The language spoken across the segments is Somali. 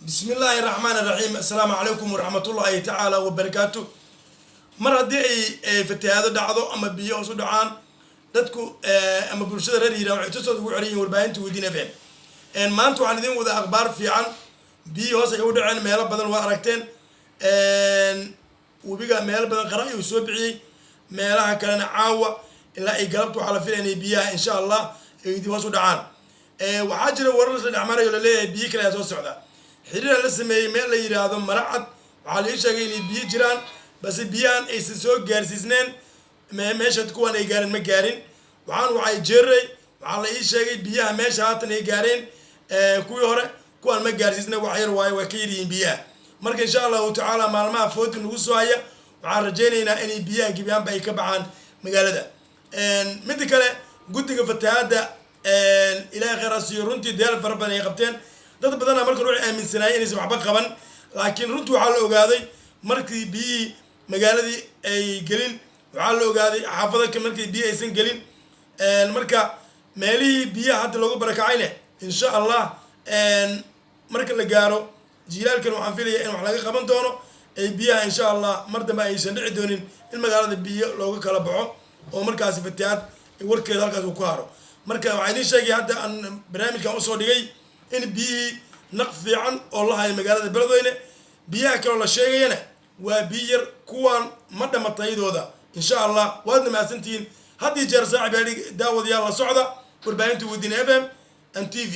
بسم الله الرحمن الرحيم. السلام عليكم ورحمة الله تعالى وبركاته. مرة دي في هذا دعوة أما بيو صدعان dadku ama bulshada reer Hiiraan waxay tusoo ugu xiriyeen warbaahinta wadiina faham een maanta waxaan idin wada akhbaar fiican biyo hoos ay u dhaceen meelo badan waa aragteen wabiga meelo badan qaray uu soo bixiyay meelaha kalena caawa ilaa ay galabtu waxa la filaynay biyaha insha Allah ay dib hoos u dhacaan waxaa jira warar la dhacmarayo la leeyahay biyo kale soo socda xiriir la sameeyay meel la yiraahdo Maracad waxa la sheegay in biyo jiraan bas biyahan ay soo gaarsiisneen meeshad kuwan ay gaarin ma gaarin waxaan waxay jeeray waxa la sheegay biyaha meesha haatan ay gaareen kuwii hore kuwan ma gaarsiisna wax yar way ka yiriin biyaha marka insha Allah ta'ala maalmaha food nagu soo haya waxaan rajaynaynaa in biyaha gibiyaan ay ka baxaan magaalada mid kale gudiga fatahaada ilaahay qarasiyo runtii deel farbadan ay qabteen dad badan marka ruux aaminsanay inay waxba qaban laakiin runtii waxa la ogaaday markii biyi magaaladii ay gelin waxa la ogaaday xaafadada markii biyo aysan gelin marka meelihii biyaha hadda loogu barakacayna insha Allah marka la gaaro jiilaalkan waxaan filayaa in wax laga qaban doono ay biyaha insha Allah mar dambe aysan dhici doonin in magaalada biyo looga kala baxo oo markaas fatahaad warkeeda halkaas uu ku haro marka waxaan idin sheegay hadda aan barnaamijkan u soo dhigay in biyi naq fiican oo la hayo magaalada Beledweyne biyaha kale la sheegayna waa biyar kuwan ma dhamatayadooda إن شاء الله وهذا ما سنتين هذه جرساع داود يلا صعدة وربعين تودين FM and TV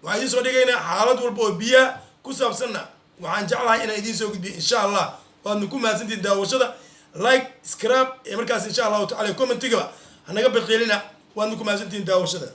وعايزين صديقنا حالات والبوبية كسب سنة وعن جعلها إن أيدين سوق إن شاء الله وهذا نكون ما سنتين داود شذا لايك سكراب مركز إن شاء الله وتعالى كومنت تجوا أنا قبل خيرنا وهذا نكون ما سنتين داود شذا